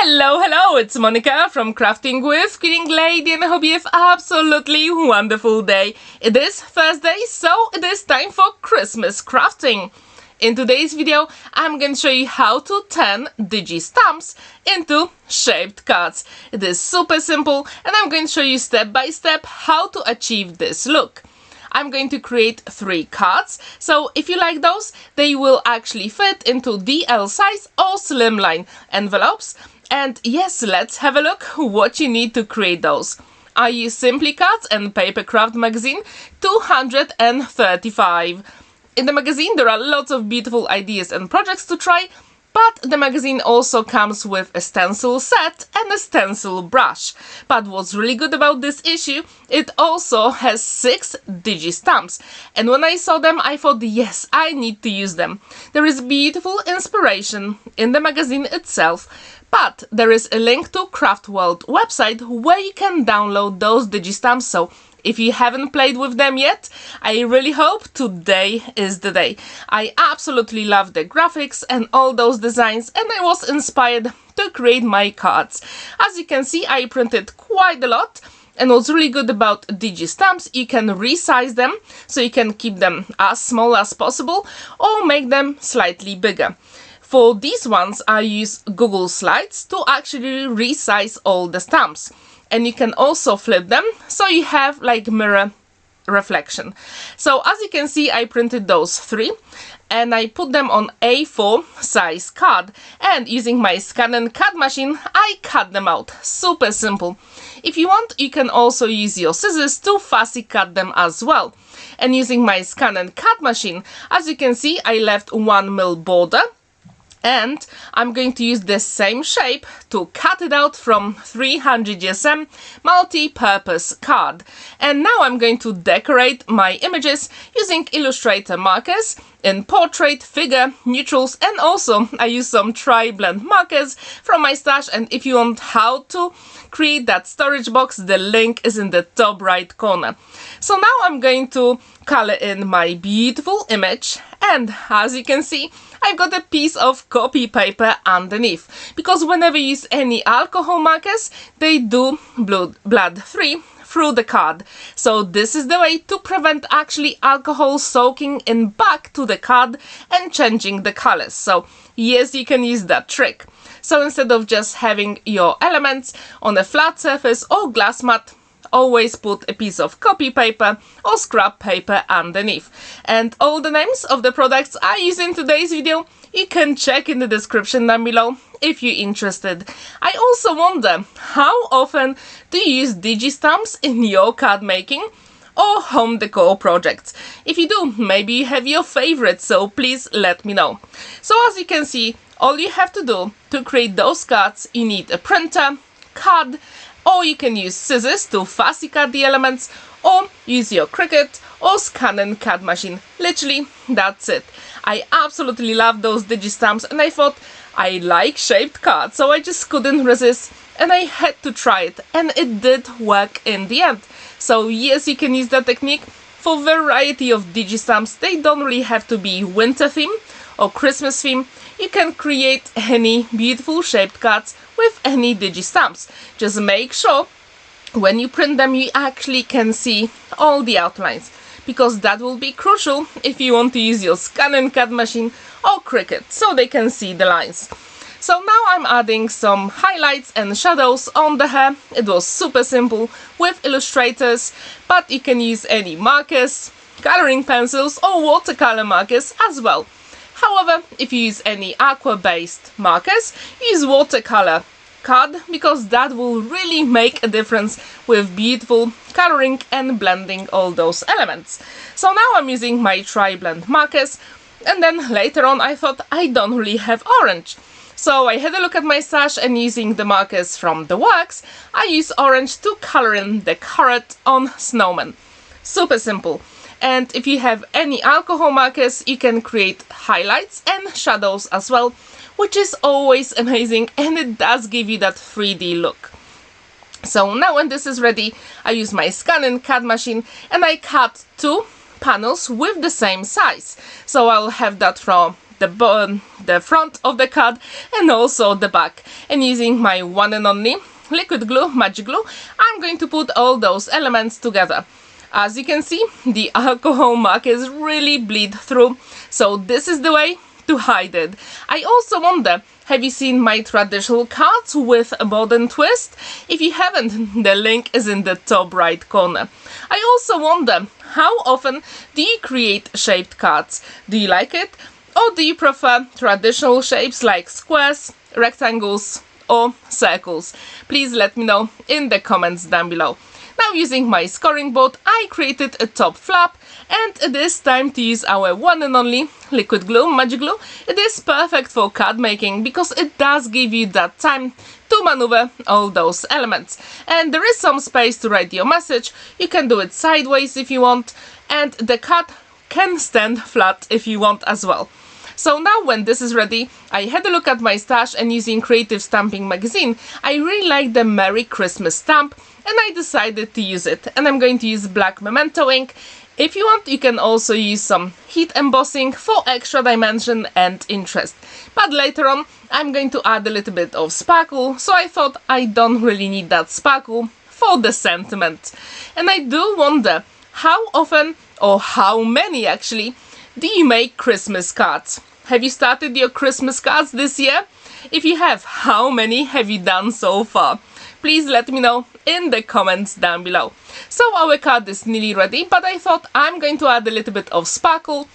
Hello, it's Monica from Crafting with Quilling Lady, and I hope you have absolutely wonderful day. It is Thursday, so it is time for Christmas crafting. In today's video, I'm going to show you how to turn DIGI stamps into shaped cards. It is super simple, and I'm going to show you step by step how to achieve this look. I'm going to create 3 cards, so if you like those, they will actually fit into DL size or slimline envelopes. And yes, let's have a look what you need to create those. I use Simply Cards and Papercraft magazine 235. In the magazine there are lots of beautiful ideas and projects to try, but the magazine also comes with a stencil set and a stencil brush. But what's really good about this issue, it also has 6 DIGI stamps. And when I saw them, I thought, yes, I need to use them. There is beautiful inspiration in the magazine itself, but there is a link to Craft World website where you can download those DIGI stamps. So if you haven't played with them yet, I really hope today is the day. I absolutely love the graphics and all those designs, and I was inspired to create my cards. As you can see, I printed quite a lot, and what's really good about DIGI stamps, you can resize them, so you can keep them as small as possible or make them slightly bigger. For these ones, I use Google Slides to actually resize all the stamps. And you can also flip them, so you have like mirror reflection. So as you can see, I printed those 3 and I put them on A4 size card, and using my ScanNCut machine, I cut them out. Super simple. If you want, you can also use your scissors to fussy cut them as well. And using my ScanNCut machine, as you can see, I left 1 mil border. And I'm going to use the same shape to cut it out from 300 GSM multi-purpose card. And now I'm going to decorate my images using Illustrator markers in portrait, figure, neutrals, and also I use some tri-blend markers from my stash. And if you want how to create that storage box, the link is in the top right corner. So now I'm going to color in my beautiful image, and as you can see, I've got a piece of copy paper underneath, because whenever you use any alcohol markers, they do blood free through the card. So this is the way to prevent actually alcohol soaking in back to the card and changing the colors. So yes, you can use that trick. So instead of just having your elements on a flat surface or glass mat, always put a piece of copy paper or scrap paper underneath. And all the names of the products I use in today's video, you can check in the description down below if you're interested. I also wonder, how often do you use DIGI stamps in your card making or home decor projects? If you do, maybe you have your favorites, so please let me know. So as you can see, all you have to do to create those cards, you need a printer, card, or you can use scissors to fussy cut the elements, or use your Cricut or ScanNCut machine. Literally, that's it. I absolutely love those DIGI stamps, and I thought I like shaped cards, so I just couldn't resist and I had to try it, and it did work in the end. So yes, you can use that technique for a variety of DIGI stamps. They don't really have to be winter theme or Christmas theme. You can create any beautiful shaped cards with any DIGI stamps. Just make sure when you print them you actually can see all the outlines, because that will be crucial if you want to use your ScanNCut machine or Cricut, so they can see the lines. So now I'm adding some highlights and shadows on the hair. It was super simple with Illustrators, but you can use any markers, coloring pencils or watercolor markers as well. However, if you use any aqua-based markers, use watercolor card, because that will really make a difference with beautiful coloring and blending all those elements. So now I'm using my tri-blend markers, and then later on I thought I don't really have orange. So I had a look at my stash, and using the markers from the works, I use orange to color in the carrot on snowman. Super simple. And if you have any alcohol markers, you can create highlights and shadows as well, which is always amazing, and it does give you that 3D look. So now when this is ready, I use my ScanNCut machine and I cut 2 panels with the same size. So I'll have that from the front of the card and also the back. And using my one and only liquid glue, magic glue, I'm going to put all those elements together. As you can see, the alcohol markers really bleed through, so this is the way to hide it. I also wonder, have you seen my traditional cards with a modern twist? If you haven't, the link is in the top right corner. I also wonder, how often do you create shaped cards? Do you like it? Or do you prefer traditional shapes like squares, rectangles, or circles? Please let me know in the comments down below. Now, using my scoring board, I created a top flap, and it is time to use our one and only liquid glue, magic glue. It is perfect for card making because it does give you that time to maneuver all those elements. And there is some space to write your message. You can do it sideways if you want, and the card can stand flat if you want as well. So now when this is ready, I had a look at my stash, and using Creative Stamping magazine, I really like the Merry Christmas stamp, and I decided to use it. And I'm going to use black Memento ink. If you want, you can also use some heat embossing for extra dimension and interest. But later on, I'm going to add a little bit of sparkle, so I thought I don't really need that sparkle for the sentiment. And I do wonder, how often, or how many actually, do you make Christmas cards? Have you started your Christmas cards this year? If you have, how many have you done so far? Please let me know in the comments down below. So our card is nearly ready, but I thought I'm going to add a little bit of sparkle,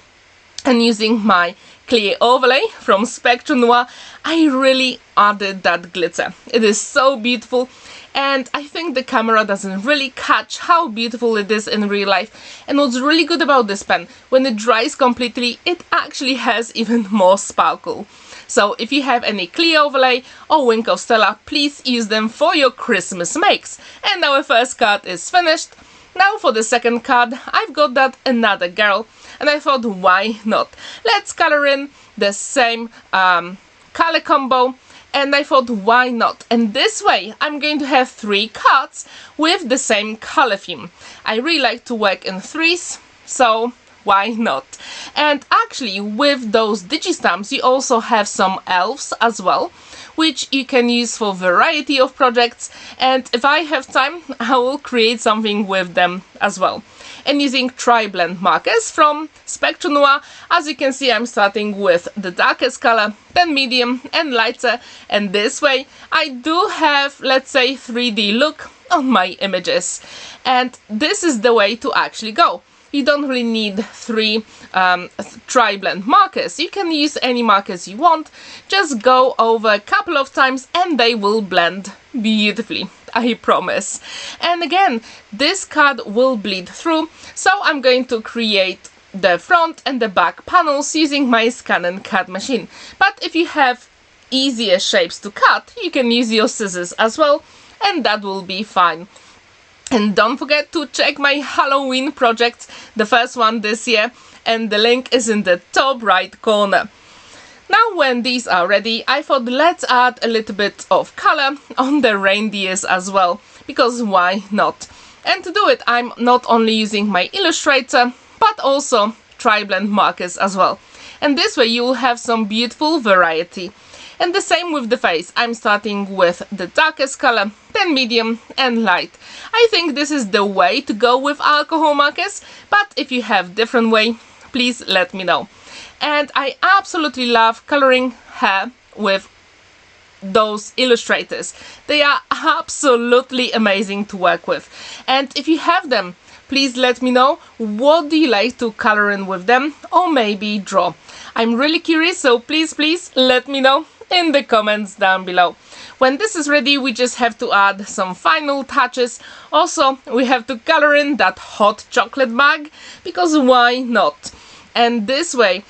and using my klej overlay from Spectrum Noir, I really added that glitter. It is so beautiful, and I think the camera doesn't really catch how beautiful it is in real life. And what's really good about this pen, when it dries completely, it actually has even more sparkle. So if you have any klej overlay or Wink of Stella, please use them for your Christmas makes. And our first card is finished. Now for the second card, I've got that another girl, and I thought, why not? Let's color in the same color combo, and I thought, why not? And this way, I'm going to have 3 cards with the same color theme. I really like to work in threes, so why not? And actually, with those DIGI stamps, you also have some elves as well, which you can use for a variety of projects. And if I have time, I will create something with them as well. And using tri-blend markers from Spectrum Noir, as you can see, I'm starting with the darkest color, then medium and lighter. And this way, I do have, let's say, 3D look on my images. And this is the way to actually go. You don't really need 3 tri-blend markers. You can use any markers you want. Just go over a couple of times and they will blend beautifully, I promise. And again, this card will bleed through, so I'm going to create the front and the back panels using my ScanNCut machine. But if you have easier shapes to cut, you can use your scissors as well, and that will be fine. And don't forget to check my Halloween projects, the first one this year, and the link is in the top right corner. Now when these are ready, I thought let's add a little bit of color on the reindeers as well, because why not? And to do it, I'm not only using my Illustrator, but also tri-blend markers as well. And this way you will have some beautiful variety. And the same with the face. I'm starting with the darkest color, then medium and light. I think this is the way to go with alcohol markers, but if you have different way, please let me know. And I absolutely love coloring hair with those illustrators. They are absolutely amazing to work with. And if you have them, please let me know what do you like to color in with them, or maybe draw. I'm really curious, so please let me know in the comments down below. When this is ready, we just have to add some final touches. Also, we have to color in that hot chocolate bag, because why not? And this way,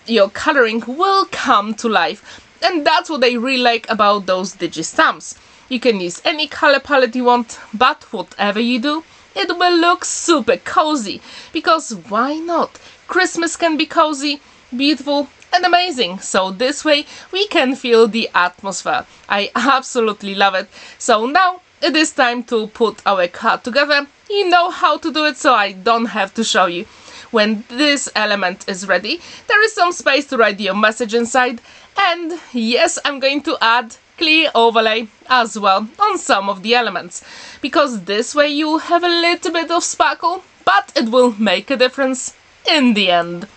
your coloring will come to life. And that's what I really like about those DIGI stamps. You can use any color palette you want, but whatever you do, it will look super cozy. Because why not? Christmas can be cozy, beautiful, and amazing. So this way we can feel the atmosphere. I absolutely love it. So now it is time to put our card together. You know how to do it, so I don't have to show you. when this element is ready, there is some space to write your message inside. And yes, I'm going to add clear overlay as well on some of the elements, because this way you have a little bit of sparkle, but it will make a difference in the end.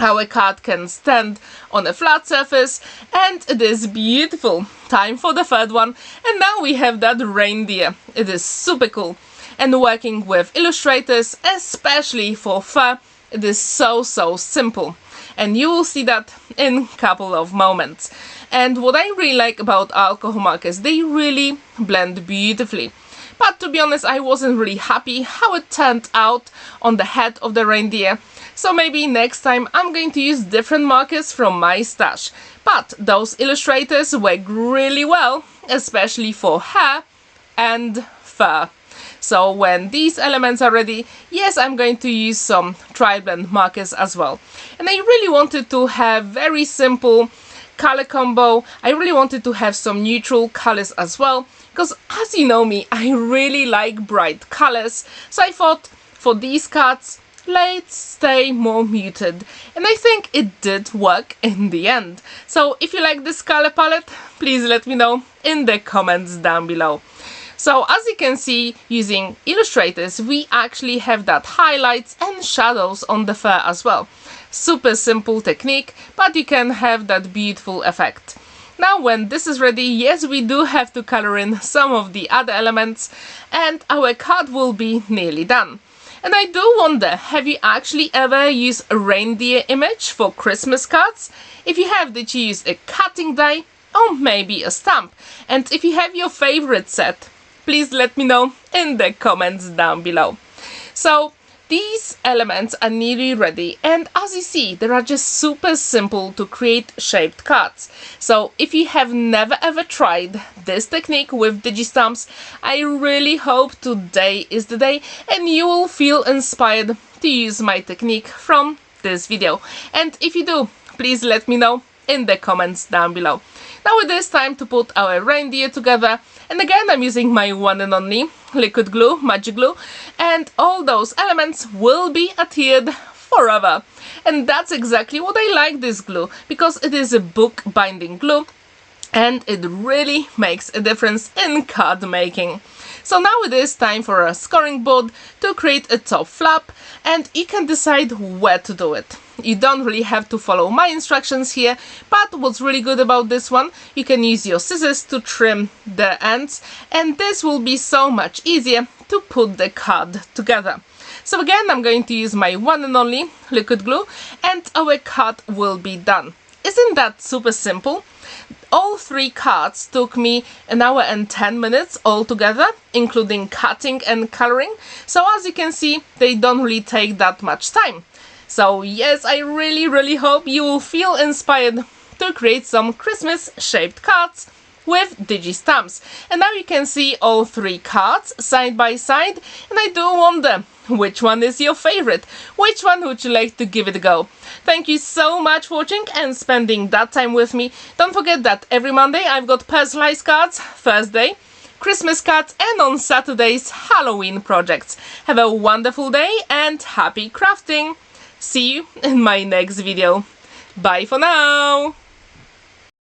Our card can stand on a flat surface, and it is beautiful. Time for the third one, and now we have that reindeer. It is super cool, and working with illustrators, especially for fur, it is so simple, and you will see that in a couple of moments. And what I really like about alcohol markers, they really blend beautifully. But to be honest, I wasn't really happy how it turned out on the head of the reindeer. So maybe next time I'm going to use different markers from my stash. But those illustrators work really well, especially for hair and fur. So when these elements are ready, yes, I'm going to use some tri-blend markers as well. And I really wanted to have very simple color combo. I really wanted to have some neutral colors as well, because as you know me, I really like bright colors. So I thought for these cards, let's stay more muted, and I think it did work in the end. So if you like this color palette, please let me know in the comments down below. So as you can see, using illustrators, we actually have that highlights and shadows on the fur as well. Super simple technique, but you can have that beautiful effect. Now when this is ready, yes, we do have to color in some of the other elements, and our card will be nearly done. And I do wonder, have you actually ever used a reindeer image for Christmas cards? If you have, did you use a cutting die or maybe a stamp? And if you have your favorite set, please let me know in the comments down below. So these elements are nearly ready, and as you see, they are just super simple to create shaped cards. So if you have never ever tried this technique with DIGI stamps, I really hope today is the day and you will feel inspired to use my technique from this video. And if you do, please let me know in the comments down below. Now it is time to put our reindeer together, and again I'm using my one and only liquid glue, magic glue, and all those elements will be adhered forever. And that's exactly what I like this glue, because it is a book binding glue and it really makes a difference in card making. So now it is time for a scoring board to create a top flap, and you can decide where to do it. You don't really have to follow my instructions here, but what's really good about this one, you can use your scissors to trim the ends, and this will be so much easier to put the card together. So again, I'm going to use my one and only liquid glue, and our card will be done. Isn't that super simple? All three cards took me 1 hour and 10 minutes altogether, including cutting and coloring. So as you can see, they don't really take that much time. So yes, I really hope you will feel inspired to create some Christmas shaped cards with DIGI stamps. And now you can see all three cards side by side, and I do wonder, which one is your favorite? Which one would you like to give it a go? Thank you so much for watching and spending that time with me. Don't forget that every Monday I've got personalized cards, Thursday Christmas cards, and on Saturdays Halloween projects. Have a wonderful day and happy crafting! See you in my next video. Bye for now!